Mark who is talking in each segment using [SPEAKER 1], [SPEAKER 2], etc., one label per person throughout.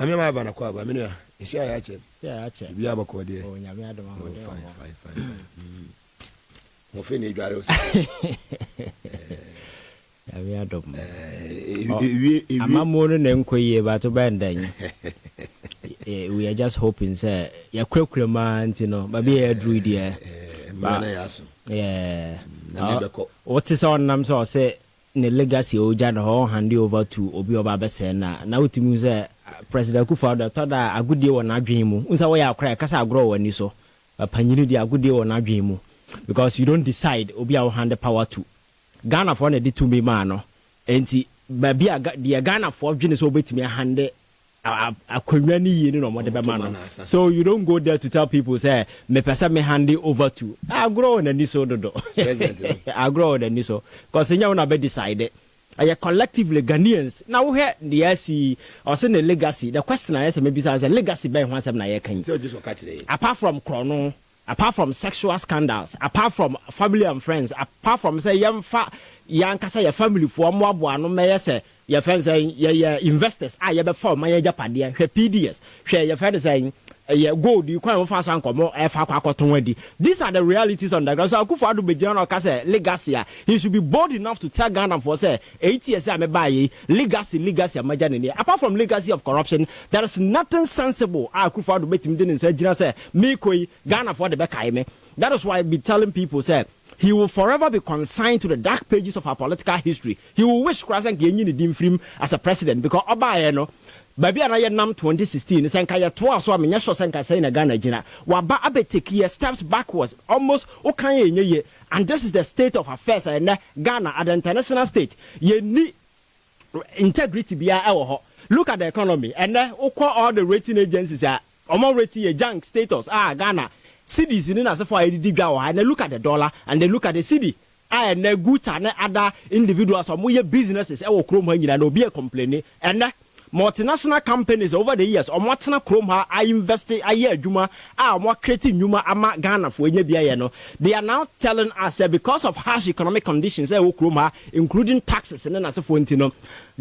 [SPEAKER 1] I'm a man, I mean, is she a check?
[SPEAKER 2] Yeah, check.
[SPEAKER 1] We have a code here.
[SPEAKER 2] Oh,
[SPEAKER 1] Fine. Mo fini dware o.
[SPEAKER 2] Ya we adom. Amamo no na nkoyie ba to bandan. We are just hoping say ya kwekure man ti no ba be ya dru dia.
[SPEAKER 1] Ba na yaso.
[SPEAKER 2] Yeah.
[SPEAKER 1] Na me beko.
[SPEAKER 2] What is on nam so say ne legacy o ja no hand over to obi oba be say na utimu say President Kufuor da da agudie won adwen mu. Unsa wo ya akra kasa agro wani so. Panyini di agudie won adwen mu. Because you don't decide obi a hand the power to Ghana for na di to me man no enti ba bia the Ghana for dwene so obetimi hand akonwa ni yi ni no mo de be man no. So you don't go there to tell people say me pesa me hand it over to agro na ni so dodo president agro na ni so because nya una be decide I collectively Ghanaians now here the SC or say the legacy the question I say maybe say legacy be ho asem na ye kan apart from chrono, apart from sexual scandals, apart from family and friends, apart from say young kasa your family for mo aboa no me say your friends say your investors you be form my japade hwe PDS hwe your friends say gold you can fa san komo e fa kwakoton wadi. These are the realities on the ground. So Kufuor do be general kasa legacy he should be bold enough to tell Ghana for say 8 years am buy legacy amajane. Apart from legacy of corruption, there is nothing sensible Kufuor do betim din say gina say me koi Ghana for the bekai me. That is why I be telling people say he will forever be consigned to the dark pages of our political history. He will wish Christ and Kenyi ni dim film as a president because oba no baby anaye nam 2016 senka ye to aso amenya so senka say na Ghana gina waba abeteki steps backwards almost o kan ye and this is the state of affairs and Ghana at the international state ye ni integrity bia e wo ho. Look at the economy and all the rating agencies are omo rating ye junk status Ghana cities in as for and they look at the dollar and they look at the city and the good and other individuals or more businesses e wo krom ha nyina no be complaining and multinational companies over the years or Martina Chroma I invested a year Juma more creating Numa ama Ghana for no. They are now telling us that because of harsh economic conditions including taxes and then as a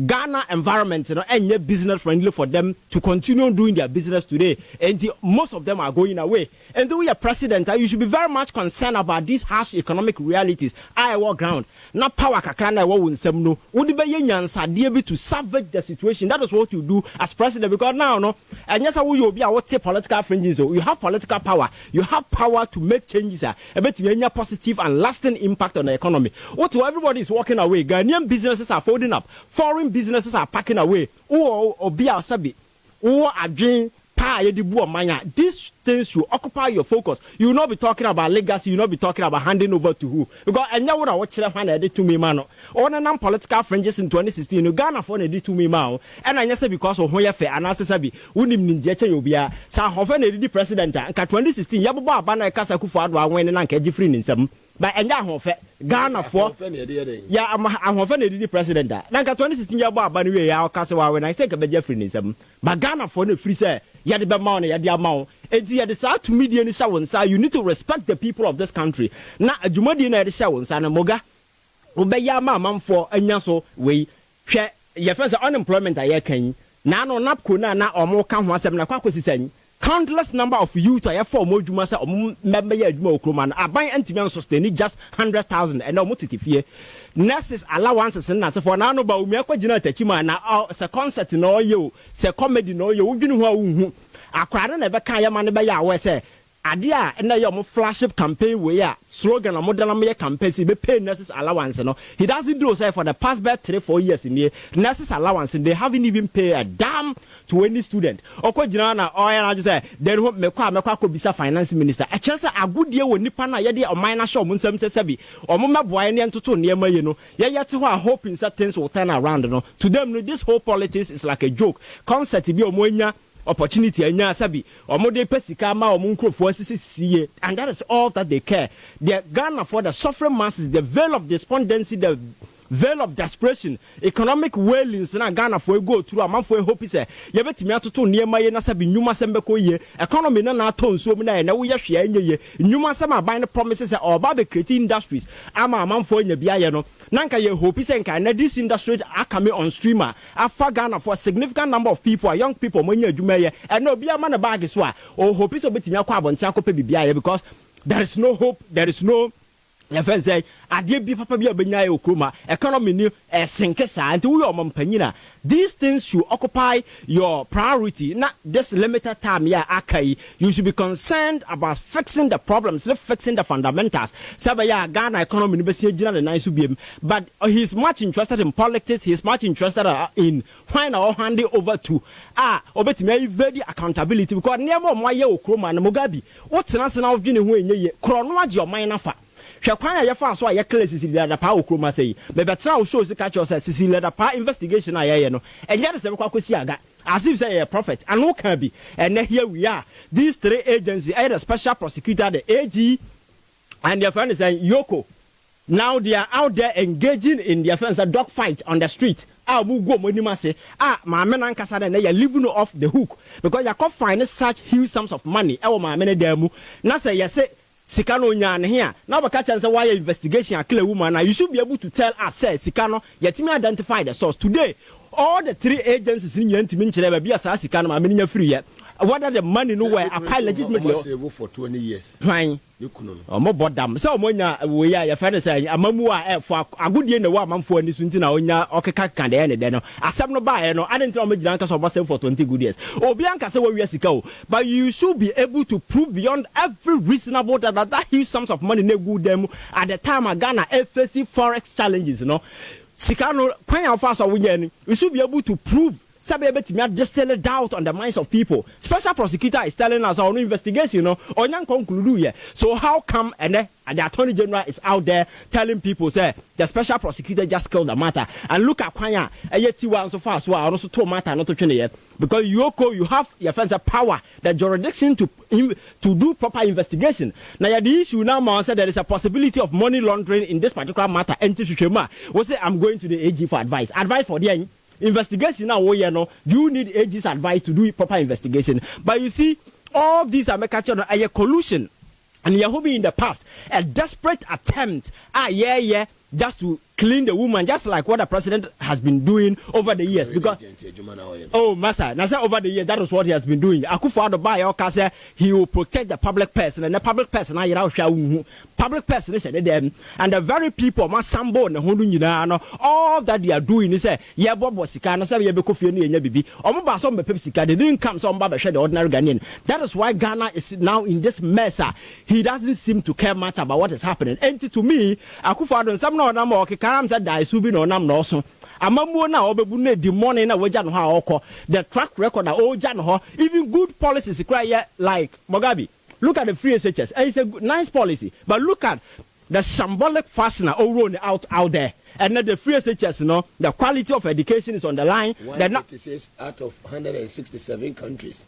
[SPEAKER 2] Ghana environment and business friendly for them to continue doing their business today and most of them are going away. And we are president you should be very much concerned about these harsh economic realities. I walk ground na power kakana wo nsem would be yansa be to salvage the situation. That is what you do as president because now and yes we will be what say political fringes so you have political power, you have power to make changes a bit positive and lasting impact on the economy. What everybody is walking away. Ghanaian businesses are folding up, foreign businesses are packing away. Or be our sabi or adwin pa ye di bu omanya. These things should occupy your focus. You will not be talking about legacy, you will not be talking about handing over to who because enya would watch the fan edit to me man on a political fringes in 2016 Ghana for edit to me man and I say because of hoye fair and sabi unim ninja chen obia sa hofe na edit president nka 2016 yabo abana kasa Kufuor do awen na nka gifri nsam but enya hofe Ghana for ya am hofe na edit president na nka 2016 yabo abana we ya kasa wa when I say ka be gifri nsam but Ghana for no free say ya de be ma na ya de ama enti ya de sa to media ni sha wonsa you need to respect the people of this country na adwumadi na ya de sha wonsa na moga obeya ma amamfo anya so we hwe ye fence unemployment aye kan na no napko na omo ka ho asem na kwakosi san countless number of youth aye for mo dwuma se member ya dwuma okroma na aban antimi sustain just 100,000 and omo titifie nurses allowances na se for na no ba omi akogina tachima na se concert no ye se comedy no ye wodwunu ho a wonhu akwara na be kan ya ma ne be ya we se ade a na ye omo flagship campaign we ya slogan na model am campaign si be pay nurses allowance no he doesn't do so for the past 3-4 years in here nurses allowance they haven't even paid a damn to any student okogina na na just say then me kwa bisa finance minister a chance agudie wo nipa na ye de oman na show mo nsam sesabi omo meboa ne ntoto ne ma ye no ye yete ho a hoping that things will turn around no to them no this whole politics is like a joke concept bi omo nya opportunity anya sabi omo de pesika ma omo nkrofo asisisie and that is all that they care. The Ghana for the suffering masses, the veil of despondency, the veil of desperation, economic wailings na Ghana for go through a man for hope is a yebetimi atoto niema ye na sabi nyuma sembeko ye economy na aton so na na wo ye hwe anye ye nyuma sem aban promises e oba be create industries ama man for nya bia ye no nanka ye hope is nka na this industry akame on streamer afa Ghana for a significant number of people, young people manya adwuma ye and no bia man bag so a o hope is obetimi akwa abontia akopɛ bibia ye because there is no hope, there is no friend say adie bi papa bi obenya e okroma economy ni sinke sa nti wo omampanyina. These things should occupy your priority. Not this limited time yeah akai you should be concerned about fixing the problems, fixing the fundamentals. Sabe ya Ghana economy ni besi gina na nice biem, but he's much interested in politics, he's much interested in when all hand it over to obetime very accountability because never mo ye okroma na Mugabe what na se na odwene ho enye ye krono age oman nafa hwekwan ya fa so a ye class Sicily da pa okroma sei be betra wo show sika cho say Sicily da pa investigation a ye no enye de se kwa kwesi aga as if say a prophet and no can be and here we are these three agencies the special prosecutor, the AG and their friend is saying Yoko. Now they are out there engaging in their friends a dog fight on the street. Mu go money say my men and Casada they are living off the hook because you can't find such huge sums of money. My men demu na say you say Sikano nyan here. Now we catch and say why investigation a kill a woman. Now you should be able to tell us say Sikano yet me identify the source today. All the three agencies in Yentim be a Sikano I mean free yet. Whether the money nowhere apply legitimately
[SPEAKER 1] for 20 years.
[SPEAKER 2] Why?
[SPEAKER 1] You couldn't.
[SPEAKER 2] More boredom. So when we are your friend say a mamua for a good year in the woman for this winter now okay can the end then. As some no buy no I didn't tell me Bianca for 20 good years. Oh Bianca say we are but you should be able to prove beyond every reasonable that huge sums of money no good them at the time Ghana FSC forex challenges, you know. Sikano when fast we should be able to prove just tell a doubt on the minds of people. Special prosecutor is telling us our investigation, you know, on young conclude here. So how come and the attorney general is out there telling people say the special prosecutor just killed the matter and look at Kwanya and so far so I also told matter not to change because you have your friends a power, the jurisdiction to do proper investigation. Now the issue now said there is a possibility of money laundering in this particular matter. Was say I'm going to the AG for advice for the investigation now you need AG's advice to do proper investigation. But you see all these are making a collusion and Yahobi in the past a desperate attempt just to clean the woman, just like what the president has been doing over the years. Because Massa, now over the years that was what he has been doing. Akufo-Addo by Okase, he will protect the public person, and the public person public person is them, and the very people Masambo and all that they are doing is say Bob was Sikana, say Yabekofi and Yabibi, Omobasom Pepsika, they didn't come some Baba the ordinary Ghanaian. That is why Ghana is now in this mess. He doesn't seem to care much about what is happening. And to me, Akufo-Addo and some no number said die subi no nam no so amamuo na obebune di morning na waja no ha okọ the track record na oja no ho even good policies cry like Mugabe. Look at the free SHS and it's a nice policy, but look at the symbolic fastener out there. And then the free SHS, the quality of education is on the line.
[SPEAKER 1] 136 out of 167 countries.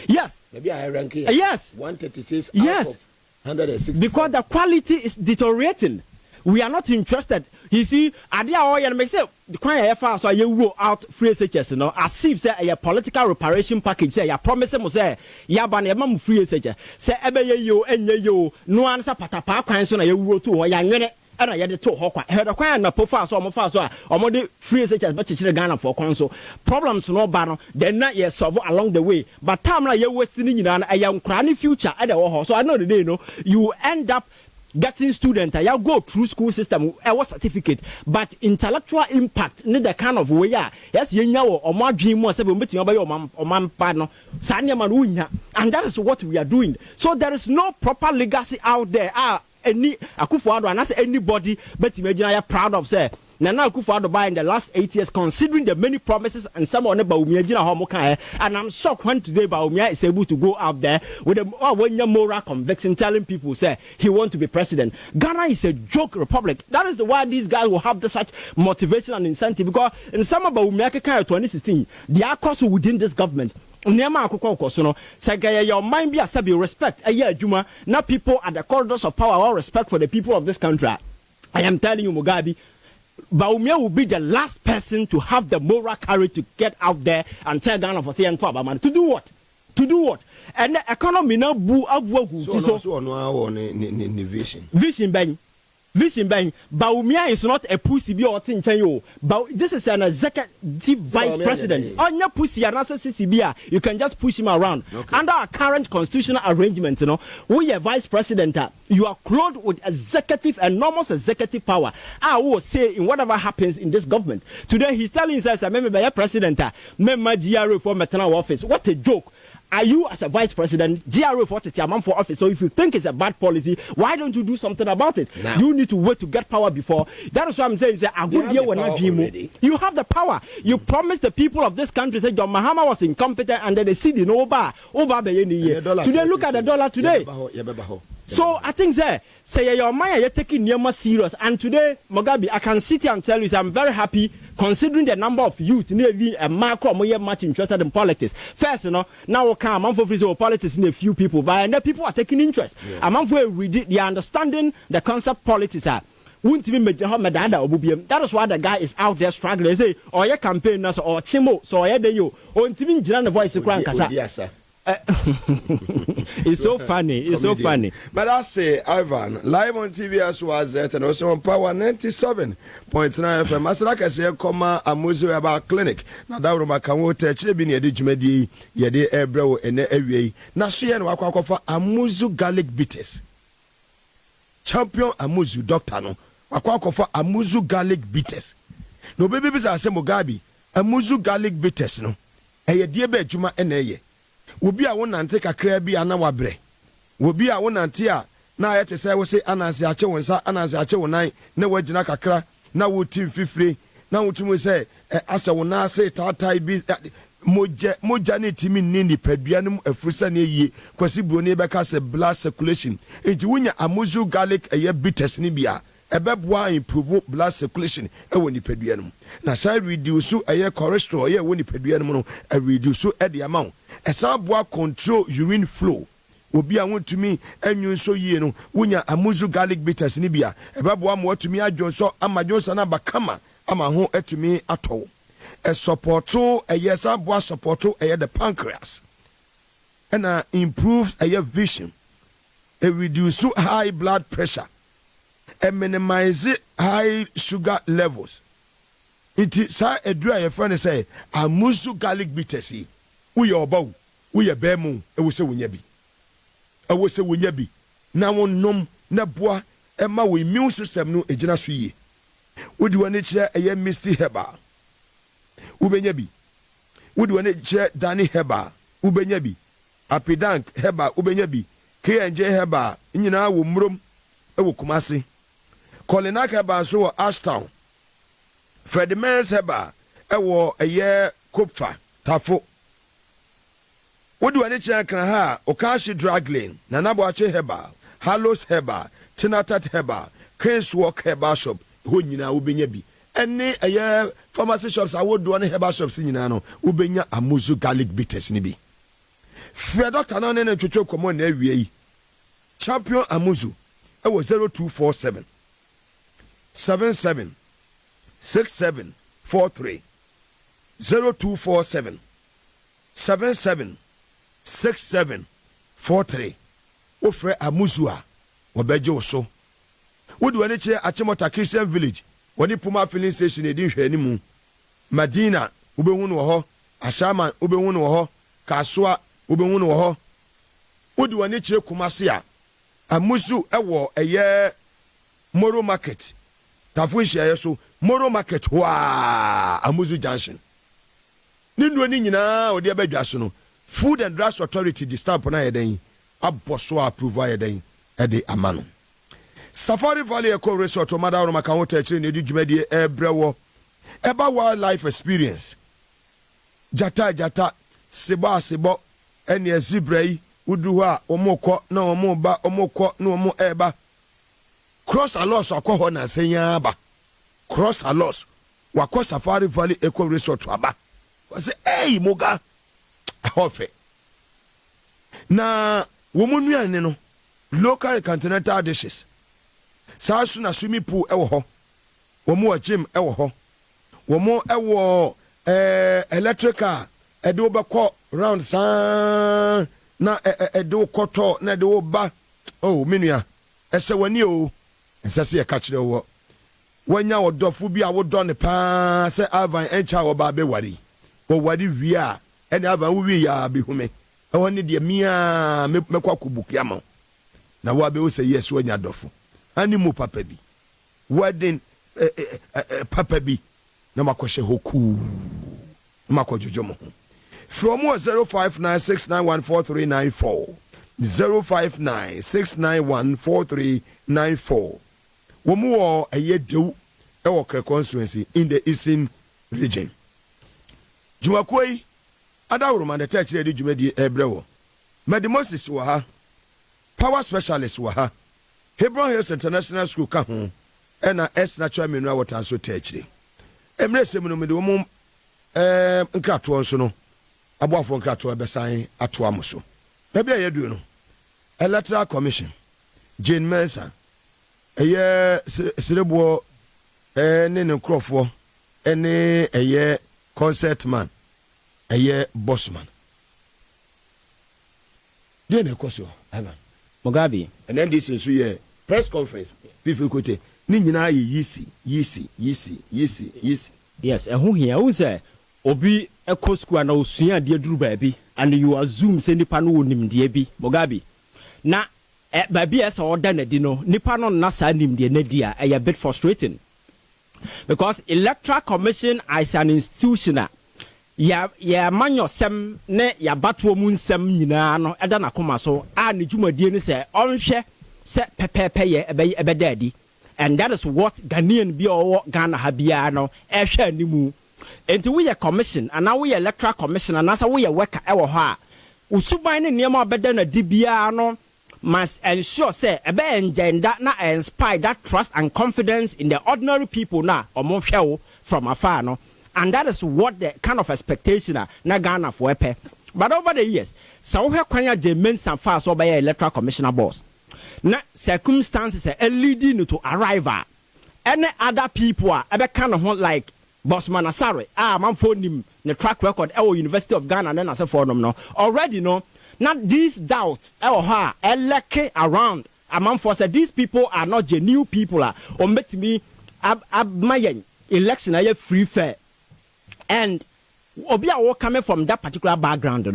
[SPEAKER 2] Yes.
[SPEAKER 1] Maybe I rank here.
[SPEAKER 2] Yes.
[SPEAKER 1] 136
[SPEAKER 2] yes.
[SPEAKER 1] out of 167.
[SPEAKER 2] Because the quality is deteriorating. We are not interested. You see, idea all you make say the crime fast so you roll out free SHS, as if say a political reparation package say you promise them say ya ban e free SHS say ebe yo enye yo no answer patapa kwan so na you roll to ya nwene and I had to hawk. I heard a quite na pofa so or the free SHS but to Ghana for council problems no ban then not yet solve along the way. But time like you're wasting in a young cranny future at the so I know the day you end up getting student you go through school system certificate but intellectual impact need the kind of way yes or more dream more and that is what we are doing. So there is no proper legacy out there any Akufo-Addo and anybody but imagine I am proud of say Nana Akufo-Addo in the last 8 years, considering the many promises and some on the Baumia, and I'm shocked when today Baumia is able to go out there with a moral conviction telling people say he wants to be president. Ghana is a joke republic. That is why these guys will have such motivation and incentive, because in some of Baumia 2016, they are course within this government. Your mind be a respect a year Juma. Now people at the corridors of power all respect for the people of this country. I am telling you, Mugabe, Baumia will be the last person to have the moral courage to get out there and tell Ghana for saying to do what? To do what? And the economy now vision bang. Baumia is not a pussy be or thing. This is an executive vice president. On your pussy and CCBA, you can just push him around. Okay. Under our current constitutional arrangement, we are vice president. You are clothed with executive, enormous executive power. I will say in whatever happens in this government. Today he's telling us, I remember by president, member GRA for maternal office. What a joke. Are you as a vice president, GRA for office? So if you think it's a bad policy, why don't you do something about it? Now. You need to wait to get power before. That is what I'm saying. A good year will not be. You have the power. You promised the people of this country, say John Mahama was incompetent, and then they see the Today look at the dollar today. So I think say your mind you're taking Nyama serious. And today, Mugabe, I can sit here and tell you I'm very happy considering the number of youth nearly a macro much interested in politics. First, now I'm for politics in a few people, but then people are taking interest. I'm for they are understanding the concept politics are. That is why the guy is out there struggling. They say, or your campaign or Chimo, so I you or the voice of it's so funny. It's so funny.
[SPEAKER 3] But I say, Ivan, live on TV as was and also on Power 97.9 FM. As like I say, come Amuzu about clinic. Now that room I can watch Chibin Yedi Yedi Ebro and Ewe. Now see and Waka for Amuzu garlic bitters. Champion Amuzu doctor no. Waka for Amuzu garlic bitters. No baby bisa say Mugabe. Amuzu garlic bitters no. Eye die be juma eneye. Wobi a wonante kakra bi ana wabre wobi a wonante a na ayete say we say ananse ache wonsa ananse ache wonan na wagina kakra na wotim fifire na wotum say asa wona say tatai bi moja ne timi ni paduanum afurisa ne yie kwasi broni be ka say blood circulation enti wonya amuzu garlic eye bitters ni bia ebeboa improve blood circulation ewo ni paduanum na say reduce eye cholesterol eye woni paduanum no reduce e de amount esa boa control urine flow obi a wontumi anwun so yie no wonya amuzu garlic bitters ni bia ebeboa mo atumi adwonso amadwonso na bakama ama ho atumi atɔ e supporto eye sa boa supporto eye the pancreas and improves eye vision e reduce high blood pressure and minimize high sugar levels. It is a dry a friend say, Amuzu garlic bitters. We are bow, we are bemu, and we say winyabi. I will say winyabi. Now on nom, nabwa, and my immune system no ejina suye. Would you want to chair a misty heba? Ubenyabi. Would you want to chair Danny heba? Ubenyabi. Apidank heba, Ubenyabi. K&J heba, Inina wumrum, ewu kumasi. Colinac heba so Ashtown. Freddy Mans heba, ewo a year kupfa, tafo. What do I need to ha? Okashi drag lane, Nanabuache heba, Hallows heba, Tinatat heba, Cranes walk heba shop, Hunina Ubinyabi. Any a year pharmacy shops I would do any heba shops in Nano, Ubenya Amuzu garlic bitters nibi. Fred Doctor Nan and to choke common every champion Amuzu. I was 0247 77 67 43 0247 77 67 43 Ofre Amuzua Wabejo so. Would do any chair at Chimota Christian Village when you Puma filling station they didn't hear any moon. Madina Ubewunu ho, Ashama Ubewunu ho, Kaswa Ubewunu ho. Would do any chair Kumasia Amuzu ewo a year Moro Market. Tafuisha so Moro Market wa Amuzu Junction. Nindu nyina odi abadwaso no. Food and Drugs Authority the stamp na yeden aboso approve yeden e de amano. Safari Valley Eco Resort o madawro maka ho tachiri na edwumadi ebrewo. Eba wildlife experience. Jata sebo ene zebra yi udu ha omokọ na omoba omokọ na omo eba. Cross alos akọ na senya ba. Cross alos wakọ Safari Valley Eco Resort aba. Wase hey moga hofe na womunuane no local continental dishes. Sa so na swimming pool ewo ho. Womo a gym ewo ho. Womo ewo electrical edo bako round san na edo koto na edo ba. Oh minua. Ese wani o. Ensase ye kachire wo. Wanya wodofo bi a wodo ne pa se Ivan encha wo ba be wari. Wo wari wi a ene Ivan wo wi ya be hume. E woni de mia mekwa kubukia ma. Na wo be wo se yes wanya dofo. Ani mu papa bi. Wedding papa bi na makwhye hoku. Makwojojo mo. From 0596914394 0596914394. Womu eye dew ewo kre constituency in the eastern region. Jumakoi adawuruma the church ready jumedi ebrewo. Medimosis wa ha. Power specialist wa ha. Hebron Hills International School ka ho. Ena S natural mineral water so church. Emre semunu me de womu nkrato nso no. Aboafo nkrato ebesan ato amoso. Maybe I do no. Electoral Commission. Jane Mensa. Eye Serebo ne Nkrofo ene eye concert man. Eye bossman. Dey na kwosio, Ivan.
[SPEAKER 2] Mugabe.
[SPEAKER 3] And then this is ye press conference. People kote. Ni nyina ye yisi.
[SPEAKER 2] Yes, ehun hia won say obi ekosku na osua de duru baabi and you assume say nipa no wonim de bi Mugabe. Na baabi esa oda na di no nipa no na sa nim de na di a bit frustrating. Because Electoral Commission as an institution ya manyo sem ne ya batwo mu nsem nyina no eda na koma so a ne dwumadie ni se onhwe se pepepe ye ebeda adi. And that is what Ghanaian bi or Ghana ha bia no ehwe animu. Enti we commission and now we Electoral Commission and asa we worker ewo ho a usuban ne niam obeda na di bia no must ensure say ebe engender na inspire that trust and confidence in the ordinary people na omo hwe from afar no. And that is what the kind of expectation na Ghana for epe. But over the years, so we kwanya je men san far so by Electoral Commissioner boss. Na circumstances are leading to arrival. Any other people are ebe kind of like Bossman Asare. Man phone him the track record University of Ghana and then as a forum no. Already no. Not these doubts eleke around. Man for say these people are not genuine people or met me ab election are free fair. And Obia coming from that particular background,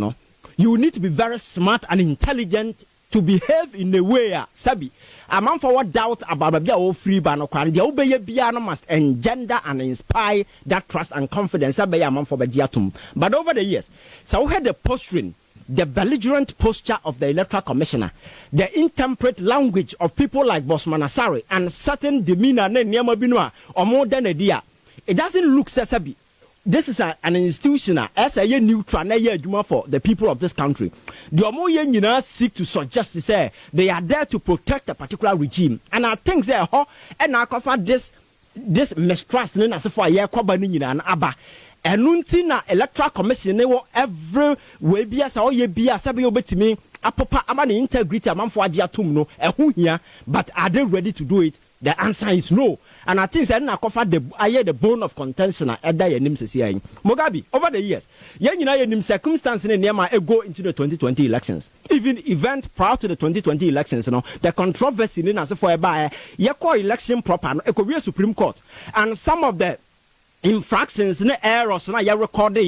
[SPEAKER 2] you need to be very smart and intelligent to behave in a way, Sabi. A man forward doubt about Obia free banokran, the obey piano must engender and inspire that trust and confidence. Sabi a man for Bajiatum. But over the years, so we had the posturing, the belligerent posture of the Electoral Commissioner, the intemperate language of people like Bossman Asare, and certain demeanor or more than a dear. It doesn't look Sabi. This is an institution as a neutral for the people of this country. The Omoyen seek to suggest to say they are there to protect a particular regime. And I think they are and I cover this mistrust as for a year and Abba. And Nuntina Electoral Commission every way be as all ye be as a me a papa amani integrity among for Ajiatum no but are they ready to do it? The answer is no. And I think I cover the bone of contention at the Mugabe over the years. Circumstances in Nema go into the 2020 elections. Even event prior to the 2020 elections, the controversy in as for a buyer, election proper, a Supreme Court, and some of the infractions in the errors na ya recorded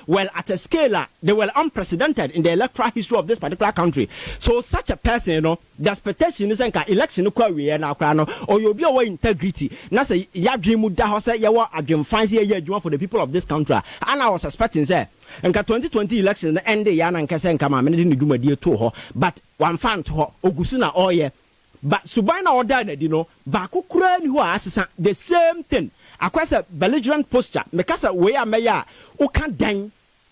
[SPEAKER 2] well at a scale they were unprecedented in the electoral history of this particular country. So such a person the expectation is that election or you'll be our integrity na say ya dream da ho say ya wa adwem fancy ya adwuma for the people of this country. And I was expecting say nka 2020 election end ya na nka say nka ma me ne dwumadie to ho but one fan to ho ogusu na oye but suban na order na di no ba kokura ni ho asesa the same thing. Akwasa belligerent posture mekasa we ameya o can dan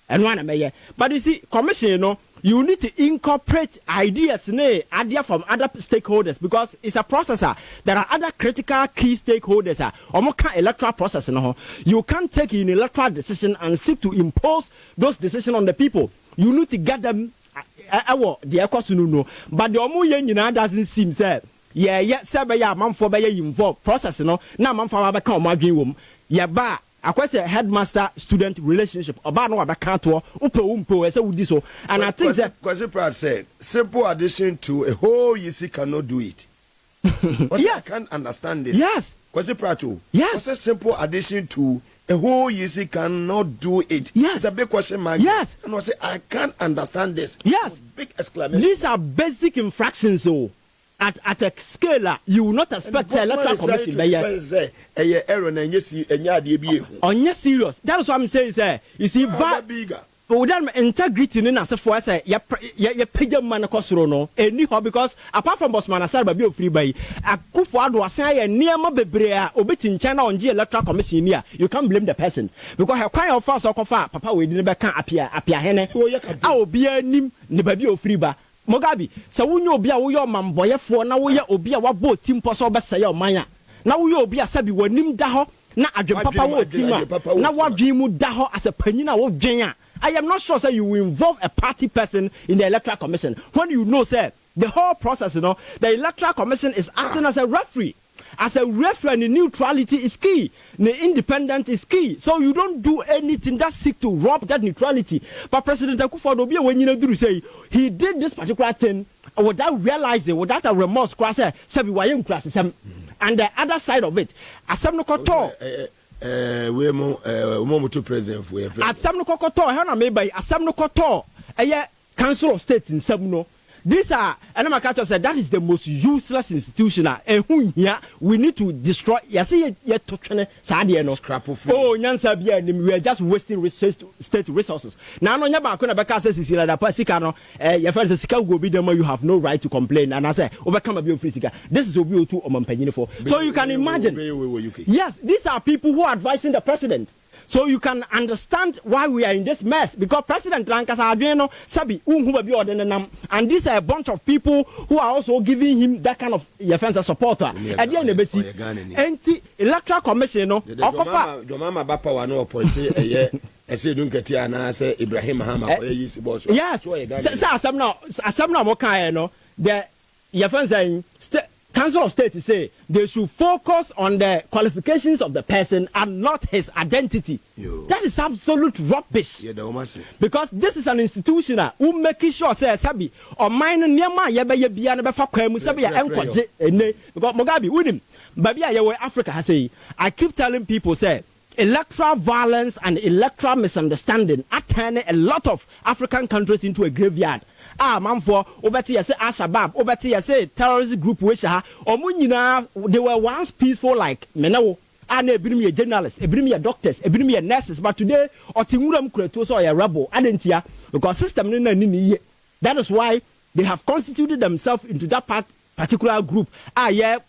[SPEAKER 2] and one ameya. But you see commission you need to incorporate ideas idea from other stakeholders because it's a processor. There are other critical key stakeholders omoka electoral process you can't take an electoral decision and seek to impose those decisions on the people. You need to get them the but the omo yen doesn't seem say yeah sebe ya manfo be ye involve process no na manfo ba ka o madwen wom ye ba akwese headmaster student relationship oba no ba ka to umpo ese wudi so and I think that
[SPEAKER 3] because Pratt said simple addition to a whole year cannot do it. Yes. I can't understand this.
[SPEAKER 2] Yes.
[SPEAKER 3] Because Pratt,
[SPEAKER 2] yes,
[SPEAKER 3] what's a simple addition to a whole year cannot do it.
[SPEAKER 2] Yes.
[SPEAKER 3] It's a big question mark.
[SPEAKER 2] Yes.
[SPEAKER 3] And I say I can't understand this.
[SPEAKER 2] Yes.
[SPEAKER 3] Big exclamation.
[SPEAKER 2] These are basic infractions so at a scale you will not expect the electoral commission by on serious. That's what I'm saying, sir. You see, but without integrity in as a force, you pay your man across no anyhow because apart from Bosman Asaba be free by a Kufuad was saying near Mabebrea, obit in China on G electoral commission here. You can't blame the person because her cry of fast or far, Papa, we didn't appear hene. I will be a nim, Nibabi free by. Mugabe, so when you be a your man boy for now, we will be a boat team possible best say your maya. Now we will be a sabi when nim daho, na adjo papa wo team. Now what dream would daho as a penina of Jenya. I am not sure say you will involve a party person in the electoral commission when you know say the whole process, the electoral commission is acting as a referee. As a referee, the neutrality is key. The independence is key. So you don't do anything that seek to rob that neutrality. But President Akufo-Addo, when you do say he did this particular thing without realizing, without a remorse, and the other side of it, as some no
[SPEAKER 3] we mo to president for
[SPEAKER 2] at some no koto hana me by asam no koto council of state in Sabno. These are and my catcher said that is the most useless institution we need to destroy. You see yet to no
[SPEAKER 3] scrap of
[SPEAKER 2] nyansa bia we are just wasting state resources. Now no nyaba akona beka says is la pasika no your friends sika go be them you have no right to complain and I say overcome be free sika. This is obi otu omampanyine for. So you can imagine. Yes, these are people who are advising the president. So you can understand why we are in this mess because President Lankasa Adweno Sabi and these are a bunch of people who are also giving him that kind of defense supporter. At the end of the anti-electoral commission, no.
[SPEAKER 3] Domama Bapa wa no appointed a year. I say don't get here and I say Ibrahim Hama.
[SPEAKER 2] Yes. Some now Mokai no. The defense Council of State say they should focus on the qualifications of the person and not his identity. That is absolute rubbish. Because this is an institution who make sure say sabi or mine nyama ye be bia na be fa kwamu sabi ya enkoje ene because Mugabe win baby ya Africa has say I keep telling people say electoral violence and electoral misunderstanding are turning a lot of African countries into a graveyard. Man for obeti say Al-Shabaab, obeti say terrorist group which they were once peaceful like menawo. And ebrim ye journalists, ebrim ye doctors, ebrim ye nurses, but today otinguram kureto so a rebel adentia because system ni. That is why they have constituted themselves into that particular group.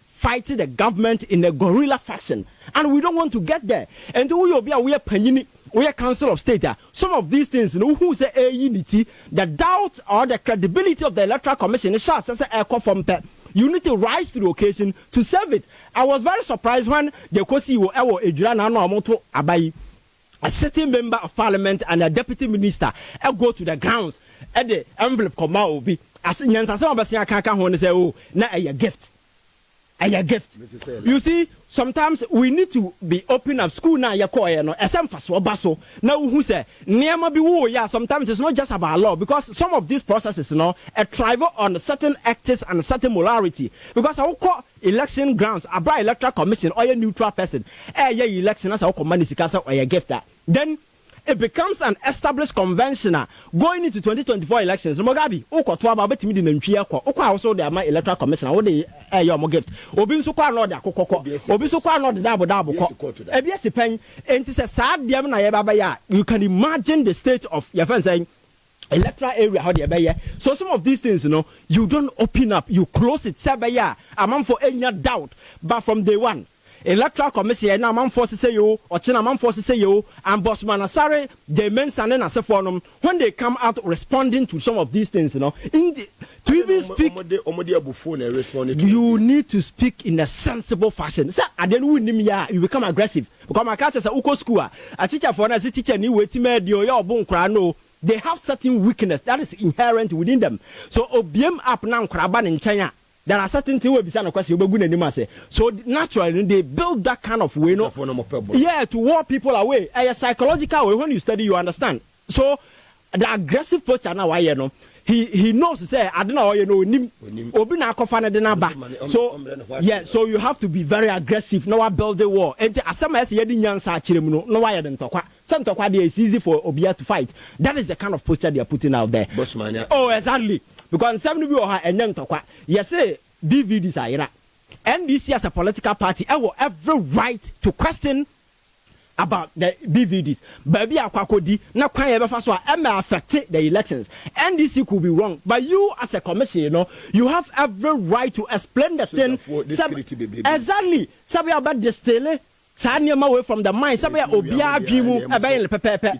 [SPEAKER 2] Fighting the government in a guerrilla fashion, and we don't want to get there. And we are panini. We are Council of State. Some of these things, who say a unity, the doubt or the credibility of the Electoral Commission is just as a from you need to rise to the occasion to serve it. I was very surprised when the Kosi Abai, a sitting member of parliament and a deputy minister, go to the grounds at the envelope will be as in say, oh, now a gift. A gift. You see, sometimes we need to be open up school now. No, baso. Now who say sometimes it's not just about law because some of these processes, a thrive on certain actors and certain morality. Because I will call election grounds, a bright electoral commission or a neutral person. Election as a command or a gift that. Then it becomes an established convention going into 2024 elections. Mugabe, Okotwa, bet me in Chiako, Oka also the electoral commission, what they your gift. Obinsuka no da kokoko. Obinsuka no da double. Ebiesi pen, and it's a sad diamond. You can imagine the state of your friend saying electoral area how they be. So some of these things, you don't open up, you close it, say among for any doubt, but from day one. Electoral Commission na man force say you or China man force say you and Bosman Asare they mention and say for them when they come out responding to some of these things to even speak you need to speak in a sensible fashion. Say I then win you become aggressive because my catch say uko school a teacher for na teacher ni wait me dio your bon kra no they have certain weakness that is inherent within them so obiem up now kraba in China There are certain things we be question so naturally they build that kind of way, no? Yeah, to ward people away. A psychological way. When you study, you understand. So the aggressive posture now, why you know, he knows say I don't know, you know, so yeah, so you have to be very aggressive. Now build the wall. And as some as you didn't answer, no why didn't talk. Some talk it's easy for Obia to fight. That is the kind of posture they are putting out there. Oh, exactly. Because some people are and young talk. Yes, say DVDs are here. NDC as a political party, I will every right to question about the BVDs. Baby akwakodi na kwan ye befa so a may affect the elections. NDC could be wrong, but you as a commission, you know, you have every right to explain the thing. Exactly. Sabi about the stele. Away from the mind. Sabi obia bimu abayin pepepe.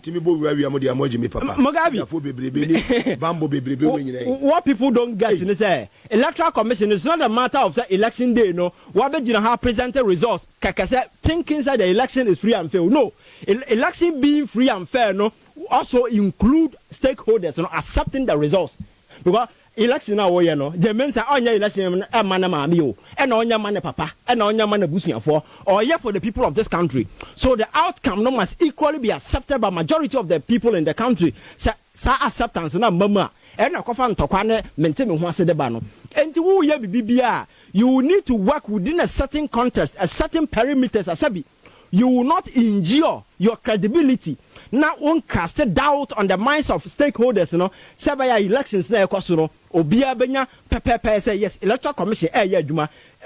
[SPEAKER 2] What people don't get in say electoral commission is not a matter of say election day. No, what be have presented results. Kakase thinking that the election is free and fair. No, election being free and fair. No, also include stakeholders. You know, accepting the results because. Election now, you know, the men say, oh, yeah, election, a man, mammy, and on your man, papa, and on your man, bushing for, or yeah, for the people of this country. So the outcome no must equally be accepted by majority of the people in the country. Sa acceptance na mama, and a coffin tokwane, maintain one said the bano. And to who BBR, you need to work within a certain context, a certain perimeters, a sabi. You will not injure your credibility. Now, one cast doubt on the minds of stakeholders, you know, several elections, you know, Obia Benya, Pepe say, yes, Electoral Commission,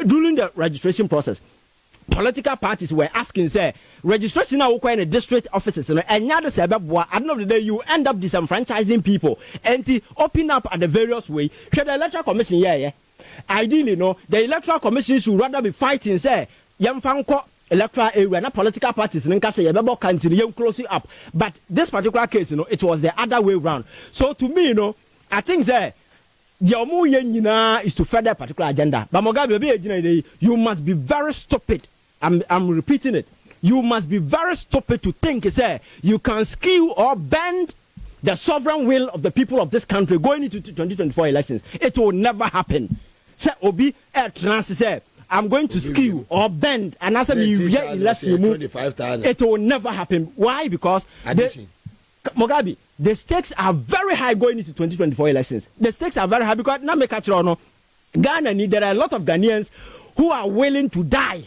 [SPEAKER 2] during the registration process. Political parties were asking, say, registration now in the district offices, you know, and now the Sababwa, at the end of the day, you end up disenfranchising people and open up at the various way. The Electoral Commission, yeah. Ideally, you know, the Electoral Commission should rather be fighting, say, Yamfanko. Electoral area, not political parties, and say about country, you close it up. But this particular case, you know, it was the other way around. So to me, you know, I think that the omu is to further particular agenda. But Mugabe, you must be very stupid. I'm repeating it. You must be very stupid to think, say, you can skew or bend the sovereign will of the people of this country going into 2024 elections. It will never happen. Say Obi trans say. I'm going to skew or bend and as a election move. It will never happen. Why? Because Mugabe, the stakes are very high going into 2024 elections. The stakes are very high because now make no Ghana there are a lot of Ghanaians who are willing to die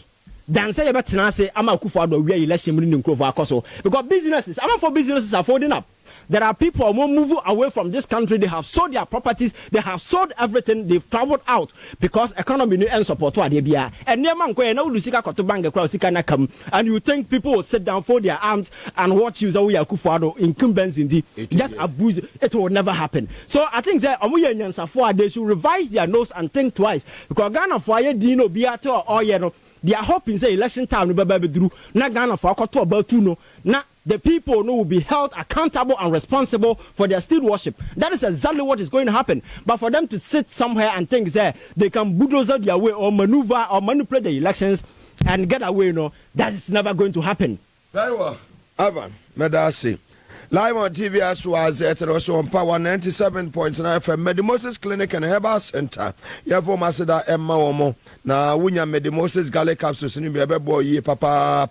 [SPEAKER 2] than say about say I'm a kufa we election because businesses, for businesses are folding up. There are people who move away from this country. They have sold their properties. They have sold everything. They've traveled out because economy and support what they be. And you think people will sit down, fold their arms, and watch you incumbents indeed just abuse. It will never happen. So I think that they should revise their nose and think twice because Ghana for Dino Biato or Yeno. They are hoping say election time no be drew. Na Ghana for about two no. Na the people will be held accountable and responsible for their stewardship. That is exactly what is going to happen. But for them to sit somewhere and think they can bulldoze their way or maneuver or manipulate the elections and get away, no, that is never going to happen.
[SPEAKER 3] Very well. Ivan, Medasi. Live on TV as was at also on Power 97.9 FM Medimosis Clinic and Herbal Center. Yavo Masada Emma Omo. Na wunya Medimosis Gale Capsules ni bebo ye papa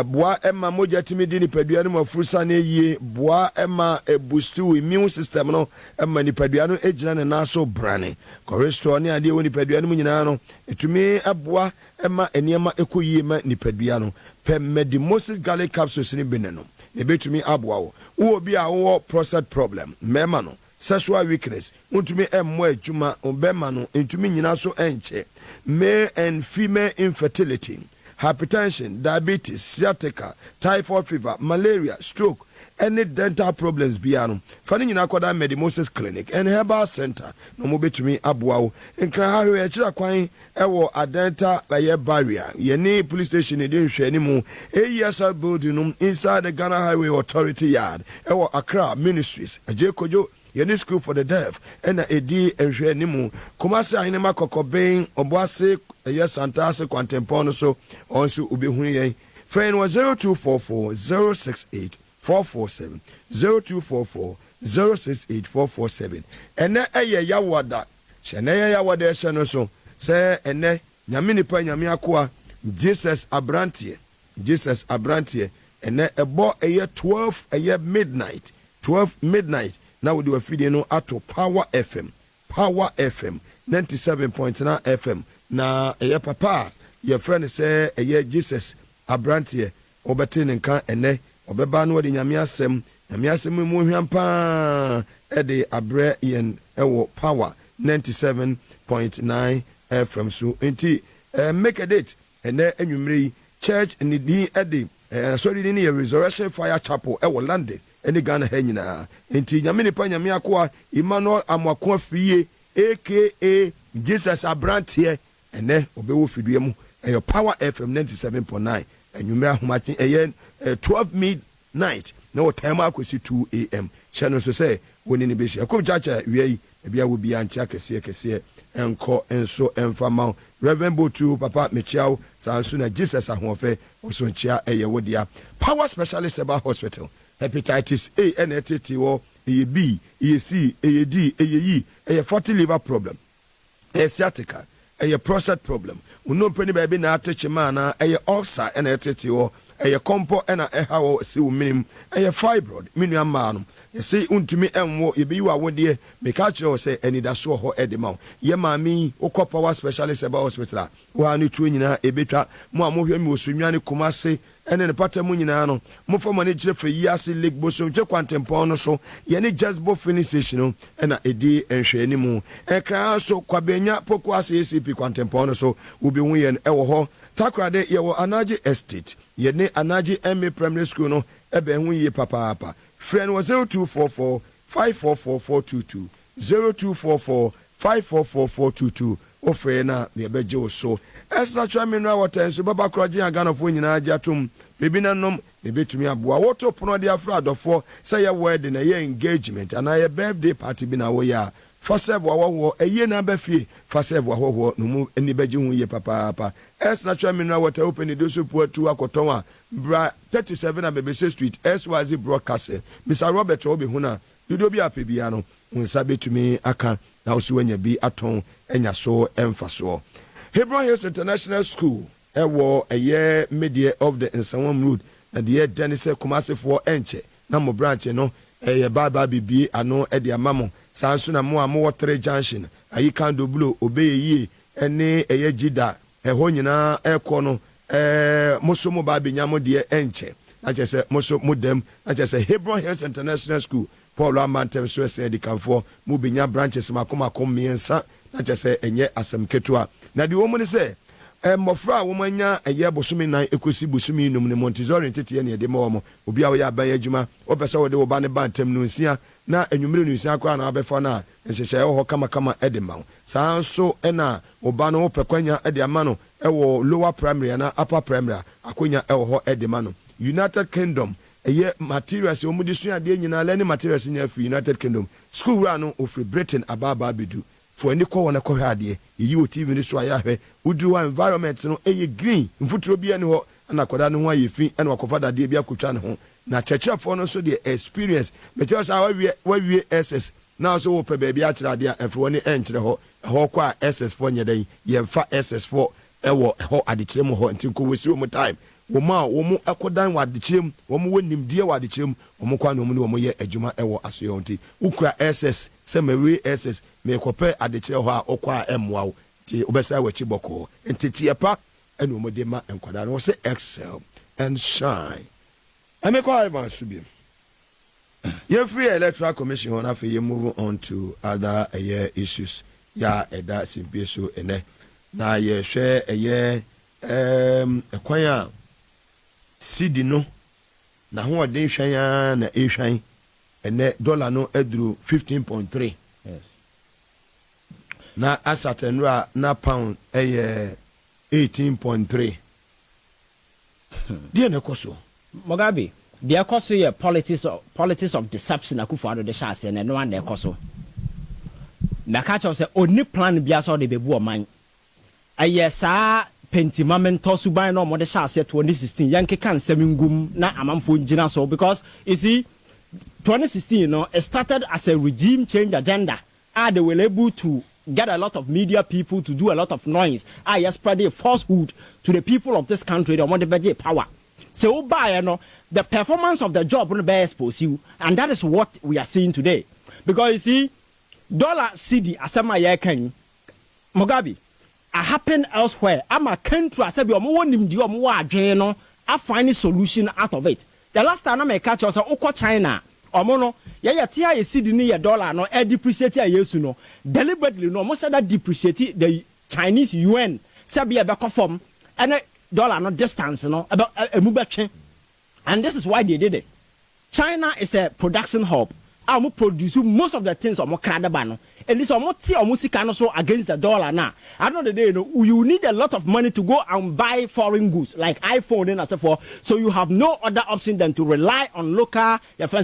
[SPEAKER 3] boa Emma moja timidi ni peduano mo frusa ne ye boa Emma boostu immune system no Emma ni peduano ejina ne naso brane. Cholesterol ni ade woni peduano nyina no etumi aboa Emma eniema ekoyie ma ni peduano. Pe Medimosis Gale Capsules ni beneno. Nebetumi abwa wo bi a wo prostate problem mema no sexual weakness untumi emmo adwuma obema no entumi nyina so enche male and female infertility hypertension diabetes sciatica typhoid fever malaria stroke any dental problems biano fani nyina koda Medimosis Clinic and Herbal Center no mo betumi aboa wo nkra ha hwe akira kwan ewo adenta baye barrier yeni police station e dey hwe ni mu AESL building inside the Ghana Highway Authority yard ewo Accra Ministries ajekojo yeni school for the deaf and edi ehwe ni mu Kumasi ahinema kokoben oboase santase kwantempono so onso ubehunu yen friend was 0244 068 447 0244 068 447 and eye yawada shene yawada sheno so say ene nyame nipa nyame akoa Jesus Abrantie ene ebo eye 12 eye midnight na we do afidie no ato Power FM 97.9 FM na eye papa ye friend say eye Jesus Abrantie obete nka ene obeba no de nyame asem mu hwampa ede abre yen ewo Power 97.9 FM so enti make a date ene enwumre church in the din ede sorry din ye Resurrection Fire Chapel ewo London ene Ghana ha nyina enti nyame nipa nyame akoa Emmanuel Amwako afie aka Jesus Abrantie ene obewo fidue mu eyo Power FM 97.9 enwumre ahomachen 12 midnight no time akosi 2 am channel so say woni ni beshi akom chacha wiei bia wo bia ntia kese enko enso enfama Reverend Botu papa mechiao sansu na Jesus ahofe oso nchia wodia Power Specialist Eba Hospital hepatitis A NTT wo B C D E 40 liver problem sciatica prostate problem uno peni ba bi na ateche mana ulcer NTT wo compo ena hawo si wo minim fibroid minu ama no say untumi enwo ye bi wa wode me ka kire say anidaso ho edema ye maami ukọ Power Specialist Eba Hospital wo anu tu nyina ebetwa mo amohwe mi osunwane kumase ene ne patamu nyina no mo fo mane kire fe yi ase lake bosom twe kwantempon no so ye ne Jasbo finish station no ena edi enhwe ni mu ekran so kwabenya poko ase ACP kwantempon no so ubi hu ye ewo ho takrade ye wo Anaji Estate ye ne Anaji MA Primary School no ebe hu ye papa friend was 0244 544422 0244 544422 ofre na ne beje so extra try mineral water so baba kroje agano fo nyina ajatum bebi nanom ne betumi aboa woto pono de afra adofo say ye wedding na ye engagement and ye birthday party bi na wo ya fasevo awo eye na ba fie fasevo awo no mu eni beje hu ye papa extra try mineral water open do so puatu akoton a bra 37 na Bebese Street XYZ broadcasting Mr. Robert obi huna yudo bi apebia no unsa betumi aka na osu anya bi aton enya so emfaso Hebron Hills International School ewo eye media of the Nsawam Road na the Denise Kumasi for enche na mo branch no eye baba bibi ano e de amamo sanso na mo amo 3 junction ayi kan do blo obeye ene eye jida ho nyina ekọ no moso mo ba benyamo de enche na chese moso modem na chese Hebron Hills International School Paul Amantem so ese di kanfo mo benya branches makomakom miensa na chese enye asem ketua na di wo mo ne se mofra wo manya eye bosumi nan ekosi bosumi num ne Montessori tete ne de mo obi a wo ya ban adwuma opese wo de wo ba ne bantem no nsia na enwumire no nsia kwa na abefa na nhyehyɛ ho kama edema sanso ena wo ba no pekwanya ede ama no ewo lower primary na upper primary akonya ewo ho edema no United Kingdom eye materials o mudi so ade nyina learning materials nya fi United Kingdom school run no of Britain ababa bedu for any ko wona ko hade yi o TV ni so ayahwe udu environment no eye green mfuturo bia ni ho na koda no ho ayefi na wakofa dade bia kotwa ne ho na chechefo no so the experience because we SS now so pe baby a kira de afro woni enkyere ho kwa SS for nyedan yemfa SS for ewo ho adekirem ho ntinko wesi mo time wo mu akodan wa adekirem wo mu wonimdie wa adekirem wo mu kwa no mu ne wo mu ye adwuma ewo asoyo nti ukura SS se mewe SS me kope adekire ho a okwa emwa ti obesa wa chiboko nti tiepa ene wo mu de ma enkwada no se excel and shine ameko Ivan Subim. You free Electoral Commission on after you move on to other issues. Ya eda simple so ene. Na ye share kwanya CD no. Na ho den hwan ya na ehwan ene dollar no edru 15.3.
[SPEAKER 2] Yes.
[SPEAKER 3] Na asatenra na pound 18.3. Die ne koso.
[SPEAKER 2] Mugabe the cost here politics of deception akufo the chance and no one there cost na catch us say oni plan bia so de bebu o man aye saa pentimament tosu ban no mo de chance 2016 yanke kan semingum na amamfo ngina so because you see 2016 it started as a regime change agenda they were able to get a lot of media people to do a lot of noise. I spread a falsehood to the people of this country. They want to power. So the performance of the job will be exposed you, and that is what we are seeing today. Because you see, dollar CD asama yekan Mugabe happen elsewhere. I'm a country I said I find a solution out of it. The last time I catch us China. Omono ya tia ye CD ni ye dollar no e depreciate yesu no deliberately no most that depreciate the Chinese yuan sabi e be conform and dollar no distance no about a and this is why they did it. China is a production hub. Amu produce most of the things omo kradaba no at least omo ti omo sika no so against the dollar now. I know the day you need a lot of money to go and buy foreign goods like iPhone and so forth, so you have no other option than to rely on local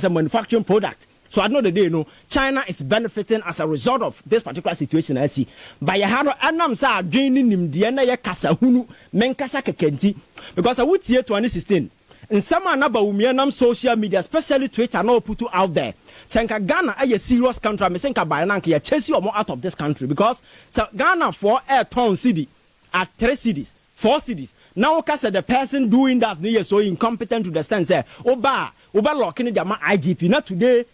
[SPEAKER 2] manufacturing product. So I know the day China is benefiting as a result of this particular situation. I see by yaharo anam sa adwin nim de na ye kasa hunu menkasa kekenti because I would see 2016 in some anaba umianam social media, especially Twitter, now put out there. Senka Ghana a serious country. Me senka by nanka ya chase you more out of this country because so Ghana for a town city at 3 cities, 4 cities. Now because the person doing that is so incompetent to the stand say oba locking the IGP not today.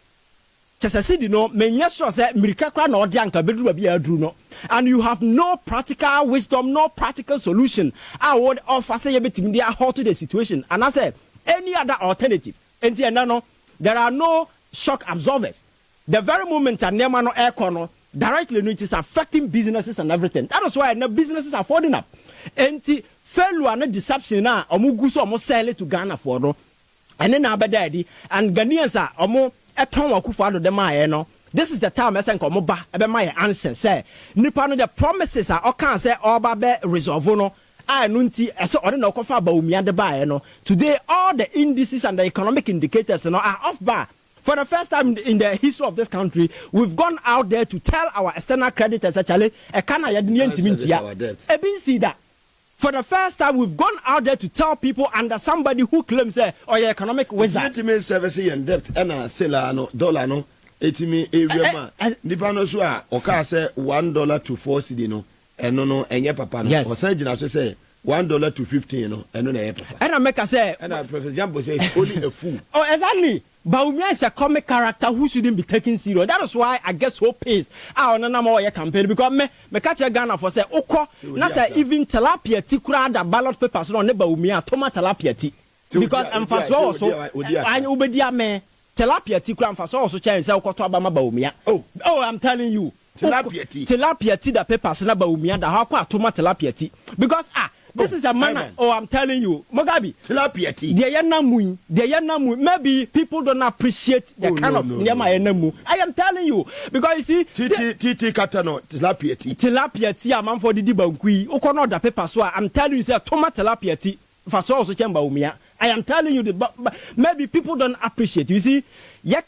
[SPEAKER 2] Chesa city no menya sure say mirika kra na odianka bedu ba bia adru no, and you have no practical wisdom, no practical solution. I would offer say you betimi dey how to the situation, and I say any other alternative. No, there are no shock absorbers. The very moment a nema no air corner directly it is affecting businesses and everything. That is why the businesses are falling up. Failure and deception na omugu so omo sell it to Ghana for no, and then abedadi and Ghanaians are omo this is the time I send komoba ebe my answer say nipa no the promises are can say oba be resolve no nunti eso ode na kofa ba umia de ba no. Today all the indices and the economic indicators are off bar. For the first time in the history of this country, we've gone out there to tell our external creditors actually e kana ya deni ntimi e see that. For the first time, we've gone out there to tell people under somebody who claims your economic wizard.
[SPEAKER 3] Ultimate service and debt and seller no dollar no. Etimi area ma. Nipa no so a oka say $1 to 4 cedi no. Eno no enye papa no.
[SPEAKER 2] Yes.
[SPEAKER 3] Osan gina so say $1 to 15 no. Eno na enye papa.
[SPEAKER 2] And I make a say.
[SPEAKER 3] And Professor Jambo say it's only a fool.
[SPEAKER 2] Oh, exactly. Baumia is a comic character who shouldn't be taken serious. That is why I get so pissed. I don't know more campaign because me catch a Ghana for say oko. Na say even tilapia ti kura da ballot papers no ne Baumia toma tilapia ti because I'm fast also and ubedia me tilapia ti kura I'm fast also change say oko to abama Baumia. Oh I'm telling you tilapia ti da papers na Baumia da how kwa toma tilapia ti because this is a manner. Oh, I'm telling you, Mugabe. Maybe people don't appreciate the kind of enemu. I am telling you because you see,
[SPEAKER 3] Titi katano
[SPEAKER 2] tilapia a man for the dibankui. Okono da paper so I'm telling you, say toma tilapia for so chamba umia. I am telling you, but maybe people don't appreciate. You see, ya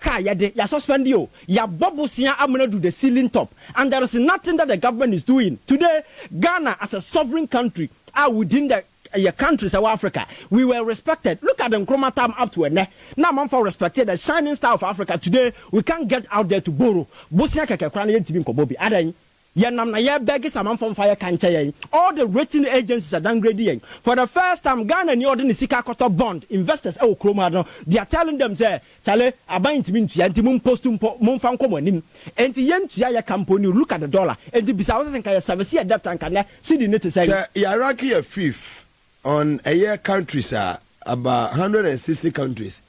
[SPEAKER 2] suspend you, ya bubble siya amuna do the ceiling top, and there is nothing that the government is doing today. Ghana as a sovereign country. Within the countries of Africa, we were respected. Look at them chromatam up to a neck. Now, man for respected the shining star of Africa. Today, we can't get out there to borrow. Bosia kekekran yentimi kobobi. Adan yenam na ye beg some from fire cancha. All the rating agencies are downgrading. For the first time, Ghana ni ordinary sika koto bond investors chroma. They are telling them say, "Chale, abayin timi ntia ntimum postum mum fan komonim." Enti yentia ya company look at the dollar. Enti bisawo sen kaya service ya debt and kanya see the net say.
[SPEAKER 3] Iraqi a fifth on a year countries about 160 countries.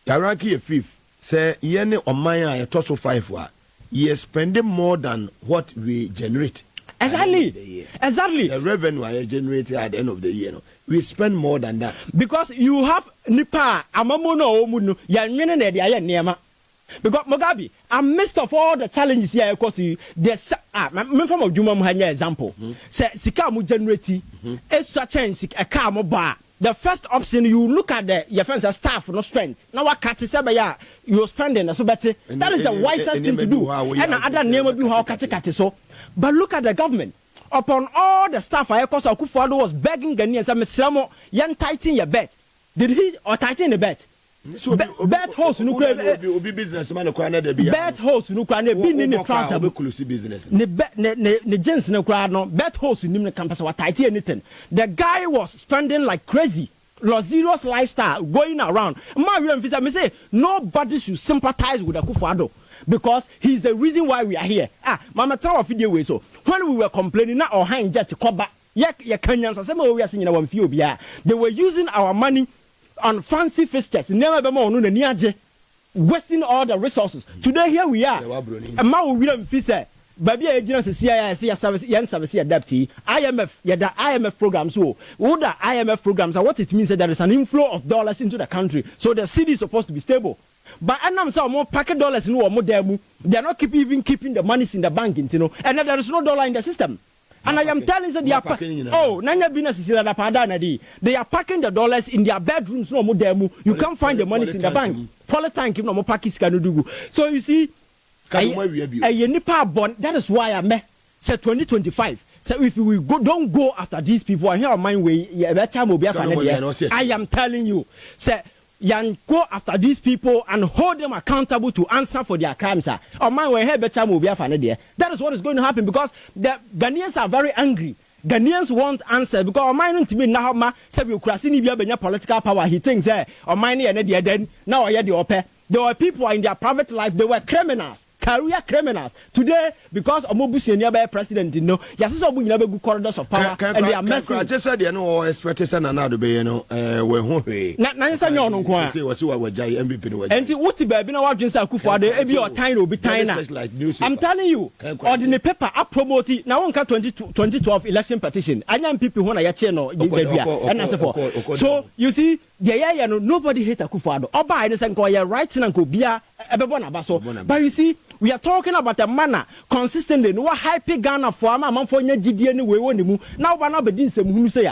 [SPEAKER 3] Iraqi a fifth say yene omaya a total 5 wa. You're spending more than what we generate.
[SPEAKER 2] Exactly.
[SPEAKER 3] The revenue I generate at the end of the year, we spend more than that.
[SPEAKER 2] Because you have nipa amamono omunu ya nwene na de aye niema. Because Mugabe, amidst of all the challenges here, of course, there's me from adwuma mu hanya example. Say sika mu generate extra chance a car mo bar. The first option, you look at your friends as staff, no strength. Now what cut is you're spending so better. That is the wisest thing to do. And other name will be how cut so. But look at the government. Upon all the staff, I course Akufo-Addo was begging Ghanaians, "Mr. Yan tighten your bet." Did he or tighten the bet? bet host no kura
[SPEAKER 3] obi businessman no kura na da bia
[SPEAKER 2] bet host no kura na bi ni ne transfer
[SPEAKER 3] obi close business
[SPEAKER 2] ne gens no kura no bet host nim ne campus what tight anything. The guy was spending like crazy, luxurious lifestyle going around. Me say nobody should sympathize with Akufo-Addo because he's the reason why we are here. Mama tell our video way so when we were complaining na or hand jet koba ye Kenyans say we are seeing na one few bia they were using our money on fancy fixtures, never be more no niaje, wasting all the resources. Today here we are. And now we don't feel baby agents CIC service yen service deputy IMF the IMF programs so the IMF programs are what it means that there is an inflow of dollars into the country. So the city is supposed to be stable. But I'm saying more packet dollars in more demo. They are not keeping the monies in the bank, you know, and there is no dollar in the system. And I am telling you, they are they are packing the dollars in their bedrooms. No more demo. You can't find the monies in the bank. Polytank, no more Pakis can do. So you see, that is why I said 2025. So if we don't go after these people, and here on my way, I am telling you, sir. Go after these people and hold them accountable to answer for their crimes. On my way, that is what is going to happen because the Ghanaians are very angry. Ghanaians want answer because on my to me now, political power. He thinks on my then now I the open. There were people in their private life, they were criminals. Career criminals today because Omobusi nearby president you know yes so we never good corridors of power and they are messing
[SPEAKER 3] I just said you know expectation na do be you know we ho hwe
[SPEAKER 2] na yesa nyo no nko
[SPEAKER 3] say was wajai MVP no wajai
[SPEAKER 2] enti wuti baby na wadwen say Akufo-Addo e bi o time obi time na I'm telling you ordinary paper a promote na won ka 2012 election petition anya MPP ho na ya che no bia and as for so you see yeah no nobody hate Akufo-Addo oba I say nko ya right na nko bia ebebo na ba so but you see we are talking about a manner consistently no hype Ghana for am for nya gidie ne we woni mu na oba na bedin sem hunu say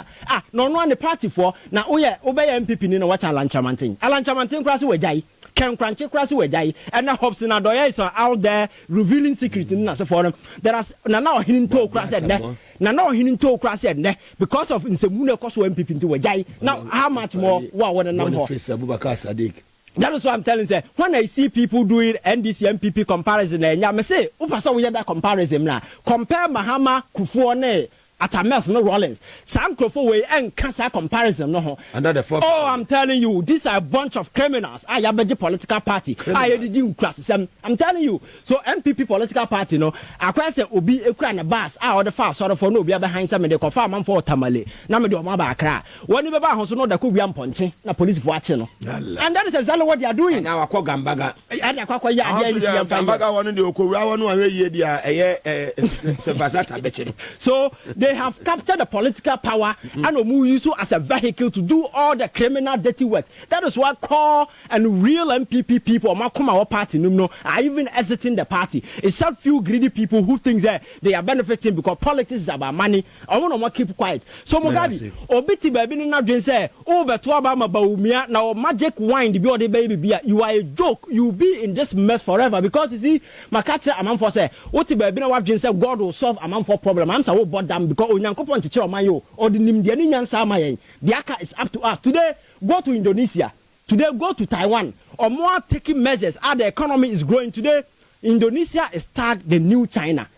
[SPEAKER 2] no no an party for na oye MPP ni na wacha Alanchamantin kwase wajai Ken Kranche kwase wajai and na Hobson Adoya is out there revealing secret na say for them there are na hinin to kwase ne na hinin to kwase ne because of nsemu koso MPP nti wajai now how much more what number
[SPEAKER 1] Abubakar Sadiq.
[SPEAKER 2] That is what I'm telling you. When I see people doing NDC MPP comparison, I say, "Upasa we that comparison na compare Mahama Kufuor Atames no Rollins. Sam Krofo we and cancer comparison no.
[SPEAKER 3] Under the
[SPEAKER 2] oh, I'm telling you, these are a bunch of criminals. I have a political party. I did class. I'm telling you. So MPP political party no. I quite say obi ekura na bus. I order fast sort of for no be behind some they confirm man for tamale. Na me do ma ba kra. When you be ba so no da ko wiam ponche na police for watching no. And that is exactly what they are doing.
[SPEAKER 3] Na akwa gambaga.
[SPEAKER 2] And akwa ya dia
[SPEAKER 3] gambaga one de okowura one ahwe ye dia eye Sevasata beche.
[SPEAKER 2] So they have captured the political power and Omu use as a vehicle to do all the criminal dirty work. That is why core and real MPP people our party are even exiting the party. It's a few greedy people who think that they are benefiting because politics is about money. I want to keep quiet. So Mugabe, obiti baby na dream say, oh but baumia now magic wine the body baby beer. You are a joke. You be in this mess forever because you see Makacha amam for say what baby na dream say God will solve amam for problem. I'm so bought them because Onyankopon to chiro mayo or the nimdia ni nyansa mayen. The aka is up to us. Today go to Indonesia. Today go to Taiwan. Or more taking measures. The economy is growing today. Indonesia is tagged the new China.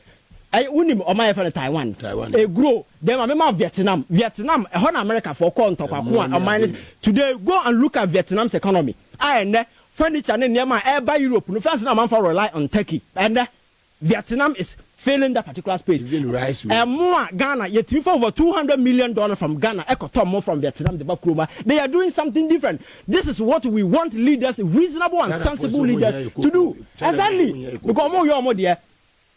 [SPEAKER 2] I unim or my friend Taiwan. They grow. Then I remember Vietnam. Vietnam, America for today go and look at Vietnam's economy. And furniture near my air by Europe. No first man for rely on Turkey. And Vietnam is failing that particular space. And more Ghana, yet for over $200 million from Ghana, more from Vietnam, the Bakruma. They are doing something different. This is what we want leaders, reasonable and sensible leaders to do. Exactly. Because more dear.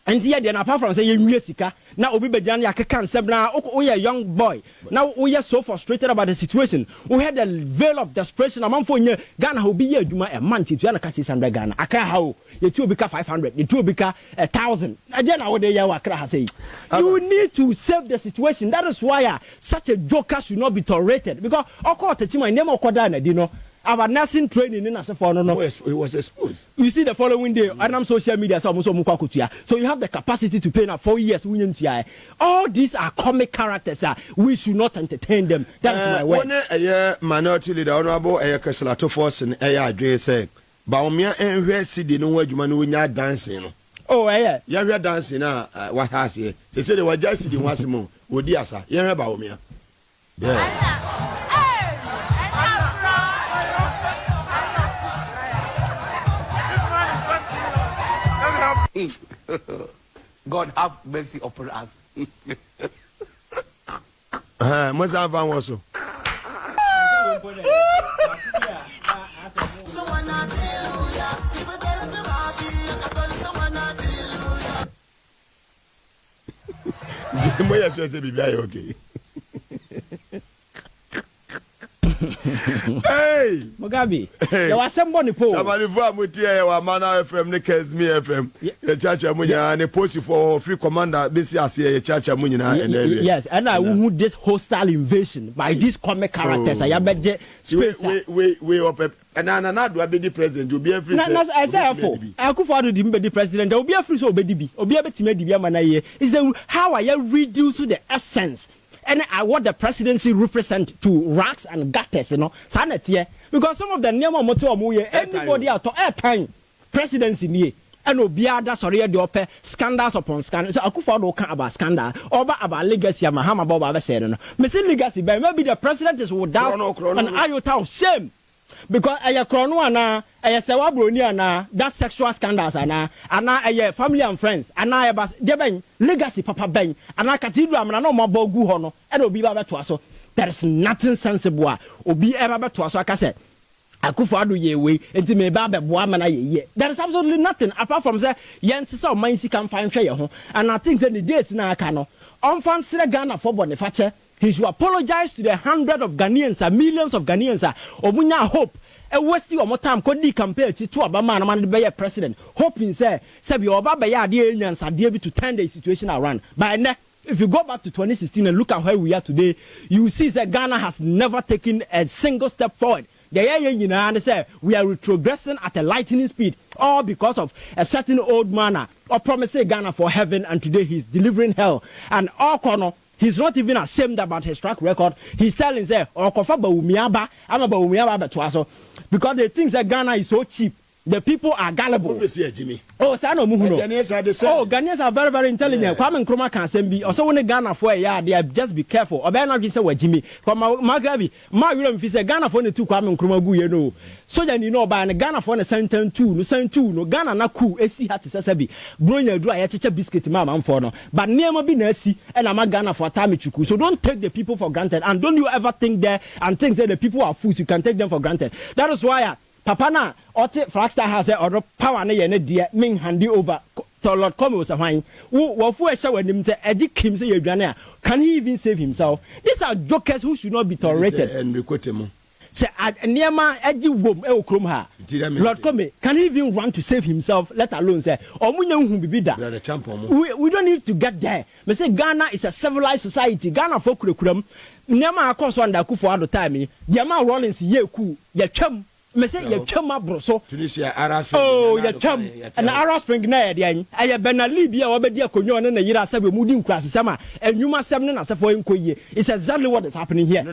[SPEAKER 2] And here, apart from saying Sika, now Obi Bejan Yakan Sebna, we are a young boy. Now we are so frustrated about the situation. We had a veil of desperation among for Ghana will be a month to Yanakasi Sandra Ghana. I can't how the two become 500, the two become 1,000. Again, you need to save the situation. That is why such a joker should not be tolerated. Because of course, my name of Kodana, you know. our nursing training in Asafo no.
[SPEAKER 1] It was exposed.
[SPEAKER 2] You see the following day, and I'm social media, so you have the capacity to pay now 4 years. All these are comic characters. We should not entertain them. That is my word.
[SPEAKER 3] One minority leader, Honorable Kasalato Force, and Adre say, Baumia and Red City, no way you man dancing.
[SPEAKER 2] Oh, yeah.
[SPEAKER 3] You are dancing now. What has he? They said they were just sitting once more. Would you, sir? You are Baumia.
[SPEAKER 1] God have mercy upon us.
[SPEAKER 3] Must have one also. Okay. Hey,
[SPEAKER 2] Mugabe, there was somebody po.
[SPEAKER 3] Somebody for Mutia, our Mana FM, Nickels, me FM, the Church of Munya, and a post for free commander, this year, Church of Munya.
[SPEAKER 2] Yes, and I will this hostile invasion by these comic characters. I bet
[SPEAKER 3] we up. And I do be the president. You be every.
[SPEAKER 2] I say, I could follow the president. There will be a free so baby, or be able to make the Yamanaye. Is how I reduce the essence. And what the presidency represent to racks and gutters, sanity. Because some of the Nema Moto Muye, anybody out of airtime, presidency near, and Obiada, sorry, the opera, scandals upon scandals. So I could follow about scandal, or about legacy, Mahama Boba said, Mr. Legacy, but maybe the president is without an iota of shame. Because a chrono a sawabronia that sexual scandals a family and friends and I bas deben legacy papa ben and I cathedral and no more bogu hono and obi baba to so there is nothing sensible obi ever to so aka say akufo ye we enti me ba beboa mana ye there is absolutely nothing apart from say yen sisa man si kan fan hwe ye ho and I think say the days na aka no on fan sire Ghana for boniface. He should apologize to the hundreds of Ghanaians and millions of Ghanaians. Omunya hope. A wasting of more time could be compared to Obama and man be a president. Hoping say Sabi Obama ya the aliens are able to turn the situation around. But if you go back to 2016 and look at where we are today, you see that Ghana has never taken a single step forward. They say we are retrogressing at a lightning speed, all because of a certain old man or promising Ghana for heaven, and today he's delivering hell. And all corner. He's not even ashamed about his track record. He's telling say, because they think that Ghana is so cheap. The people are gullible. Oh, Sano Muhuno. Ghanaians are very, very intelligent. Kwame Nkrumah can send me. Also, when Ghana for a year, they are just be careful. Or better not be say Jimmy. Come Mugabe, my room is a Ghana for the two Kwame Nkrumah, you know. So then you know by a Ghana for the same two, no Ghana na cool. AC had to say, Bruno do a chicha biscuit, mama, for no. But near be Nessie, and I'm a Ghana for Tamichuku. So don't take the people for granted, and don't you ever think there and think that the people are fools. You can take them for granted. That is why. Papa na ote Fraxter has a or power na ye ne de min handi over to Lord come was a wine. Wo fu e hye wanim say Eji Kim say yadwane a can he even save himself? These are jokers who should not be tolerated.
[SPEAKER 3] And we quote him.
[SPEAKER 2] Say niema Eji wom e okrom ha. Lord come can he even run to save himself, let alone say omunya hu bibi da. We don't need to get there. Me say Ghana is a civilized society. Ghana for kuram niema akos wanda ku for ado time. Diama Rollins ye ku ye twam. Me say you chum abroso
[SPEAKER 3] Tunisia Arab Spring.
[SPEAKER 2] Oh, you chum and Arab Spring na dey I be na Libya obedi akonyo na yira sabe mudi nkrase sama enwuma sem na asefo enkoye. It's exactly what is happening here.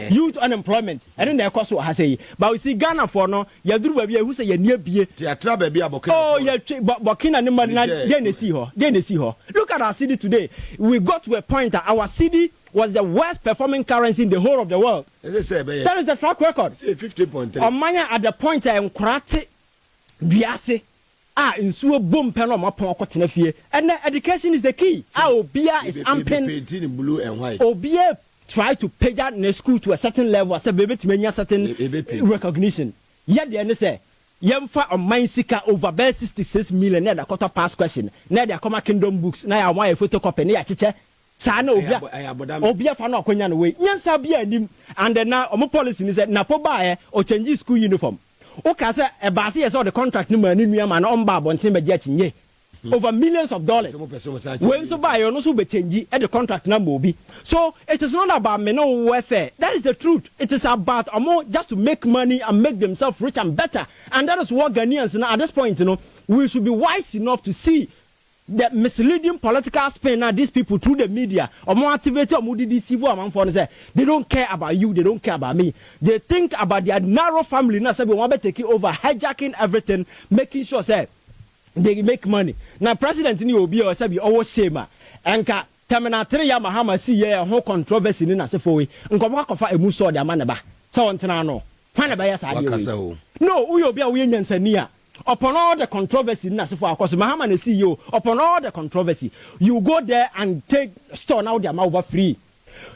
[SPEAKER 2] Youth unemployment and then cost ha say but we see Ghana for no ya duru ba bia hu say ya nia bie
[SPEAKER 3] theatre ba bia Burkina.
[SPEAKER 2] Oh, ya Burkina ni man na dey see ho. Look at our city today. We got to a point that our city was the worst performing currency in the whole of the world. That is the track record.
[SPEAKER 3] 50.3.
[SPEAKER 2] Omanya at the point nkrate biase insuo bom pe no mapon akotena fie. And education is the key. Obia is amping
[SPEAKER 3] in blue and white.
[SPEAKER 2] Obia try to pay that in school to a certain level as a baby to many certain recognition. Yet the say yemfa on mine sika over 66 million na quarter pass question. Na the Akoma Kingdom books na ya wan photocopy na ya cheche. Sana obia fa na akonya no we nyansa bia anim and na omo policy ni say na po ba o change school uniform o ka say e ba say the contract ni ma ni nua ma na omba abonten be dia chinye over millions of dollars. When so buy you no so betenji at the contract na mobi. So it is not about mental welfare. That is the truth. It is about just to make money and make themselves rich and better. And that is what Ghanaians at this point, we should be wise enough to see the misleading political spin now these people through the media or more activated or more deceive they don't care about you, they don't care about me. They think about their narrow family. Now say we want to take it over, hijacking everything, making sure say they make money. Now President ni obi or say be always shame enka terminal 3 ya Mahama see here whole controversy ni na say for we nkomo akofa emu so de amaneba say ontena no hwan na ba ya sa de no uyo obi a we nyansani a upon all the controversy, because Mahama is CEO, upon all the controversy, you go there and take store now their mouth free.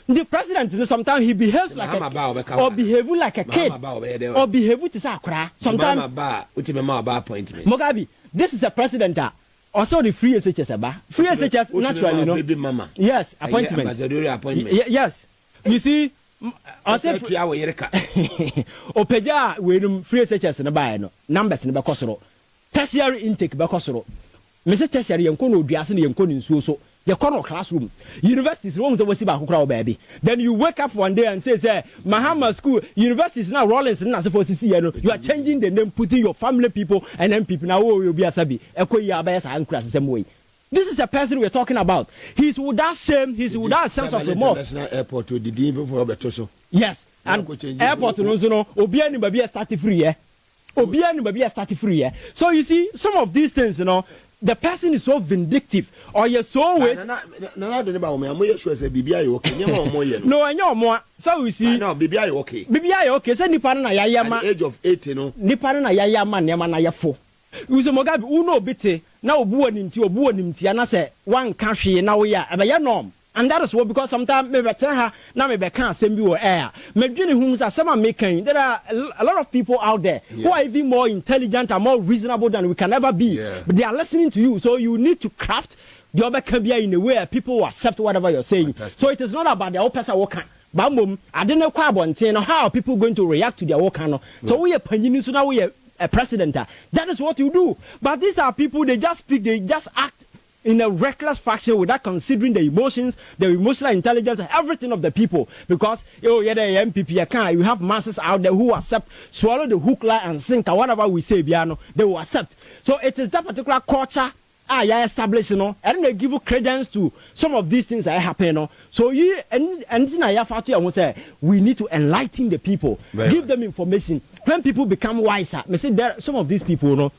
[SPEAKER 2] The president, sometimes he behaves like or behave like a kid, or behave with his akra. Sometimes, Mugabe, this is a president that also the free SHS about free SHS naturally, yes, appointment, yes, you see. I said free hour yereka. Opeja we free SHS na buy no numbers na bekosoro. Tertiary intake bekosoro. Me say tertiary yenko no duase na yenko nsuo so. Ye kono classroom. Universities won say wasi ba kokra baby. Then you wake up one day and say Mahama school universities now Rollins na say for CC no. You are changing the name, putting your family people and then people now will be asabi. Ekoyi abaya sa ankra same way. This is a person we're talking about. He's without shame. He's without sense of remorse.
[SPEAKER 3] International airport to the dean before the
[SPEAKER 2] yes, and airport no obi ani baby start free obi ani baby start free So you see, some of these things, the person is so vindictive or you're so ways. No, so we see. No, BBI okay. BBI okay. Say nipa na yayama.
[SPEAKER 3] At the age of 80, no.
[SPEAKER 2] Nipa na yayama nema na yafo. Uzo Mugabe uno bite na obu animti ana say one ka hwe na wo ya ebe norm. And that is what, because sometimes me better her now me be can send you air. Me dwene hu say some making. There are a lot of people out there who are even more intelligent and more reasonable than we can ever be. But they are listening to you, so you need to craft the other career in a way where people will accept whatever you're saying. Fantastic. So it is not about their own person working. Bambum, I don't know how are people going to react to their work. So we are panini, so now we are a president. That is what you do. But these are people, they just speak, they just act in a reckless fashion without considering the emotions, the emotional intelligence, and everything of the people. Because the MPP, you have masses out there who accept, swallow the hook, line, and sinker, whatever we say, they will accept. So it is that particular culture established, and they give you credence to some of these things that happen. So we need to enlighten the people, give them information. When people become wiser, some of these people,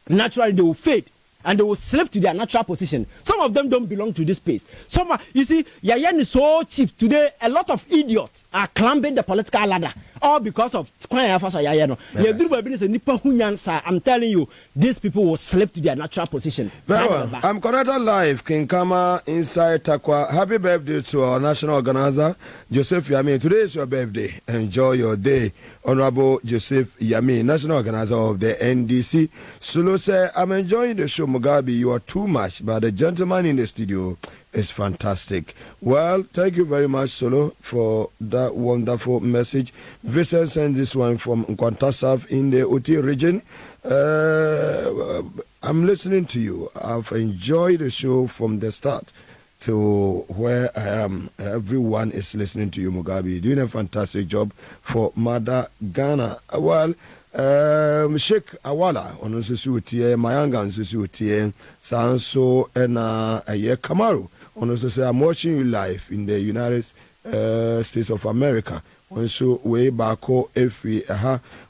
[SPEAKER 2] naturally they will fade. And they will slip to their natural position. Some of them don't belong to this space. Some are, you see, Yayan is so cheap. Today, a lot of idiots are climbing the political ladder. All because of I'm telling you, these people will slip to their natural position.
[SPEAKER 3] Very well. I'm connected live, King Kama, inside Takwa. Happy birthday to our national organizer, Joseph Yami. Today is your birthday. Enjoy your day. Honorable Joseph Yami, national organizer of the NDC. Sulu said, I'm enjoying the show, Mugabe. You are too much, but the gentleman in the studio is fantastic. Well, thank you very much, Solo, for that wonderful message. Vincent sent this one from Nkwantasaf in the Oti region. I'm listening to you. I've enjoyed the show from the start to where I am. Everyone is listening to you, Mugabe. You're doing a fantastic job for Mother Ghana. Well, Sheikh Awala on Susutie, Mayanga on Susutie, Sanso, and Kamaru. Also say I'm watching you live in the United States of America. Also way back every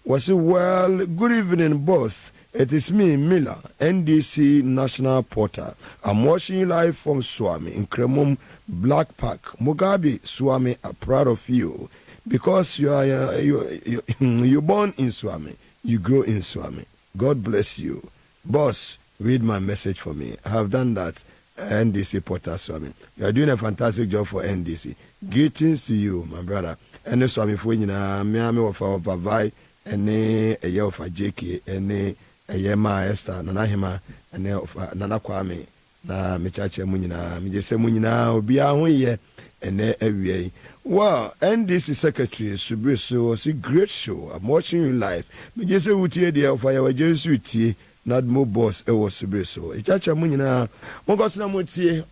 [SPEAKER 3] was it well. Good evening, boss. It is me, Miller, NDC National Porter. I'm watching you live from Swami in Kremum Black Park. Mugabe, Swami are proud of you because you are you're born in Swami, you grow in Swami. God bless you, boss. Read my message for me. I have done that. NDC Porter Swami. You are doing a fantastic job for NDC. Greetings to you, my brother. And Swami for Miami of our Vai, and a year of a JK, and a Yema Esther, Nanahima, and Nana Kwame, Na Michacha Munina, Mijase Munina, be our year, and every well, NDC Secretary Subriso was a great show. I'm watching you live. Mijase Utie, dear of our agency. Nadmo boss ewo sibre so ichacha mu nyina mo gosina mo tie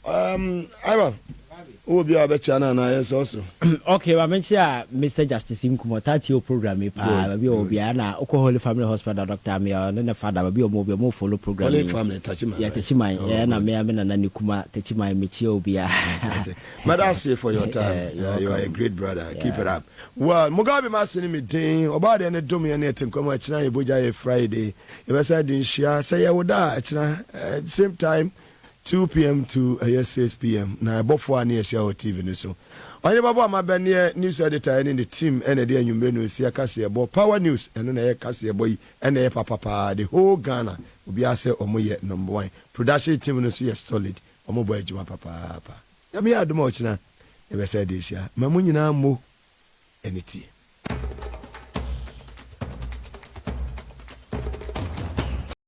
[SPEAKER 3] Ivan wo bia be chana na yes also
[SPEAKER 2] okay wa menchia Mr Justice Nkumo tatio program pa bi obia na Holy Family Hospital Dr. Amia na father ba bi mo follow program
[SPEAKER 3] Holy Family Tachima
[SPEAKER 2] ya Tachima na me na Nikuma Tachima mechi obia
[SPEAKER 3] Madam say for your time you are a great brother keep it up well Mugabe masini me din oba de ne dom ye ne tenkomo achina ye boja ye Friday e be say din shia say ye woda achina same time 2 p.m. to 6 p.m. na bofo ani ehia o TV ni so. Onye babo amabene news editor ni the team ene de anwumre no sia kase ebo power news eno na ye kase ebo yi ene ye papa the whole Ghana obi ase omoye number 1 production team no so ye solid omo boy adwuma papa ya me adoma ochina e be say de hia mamu nyina mo eniti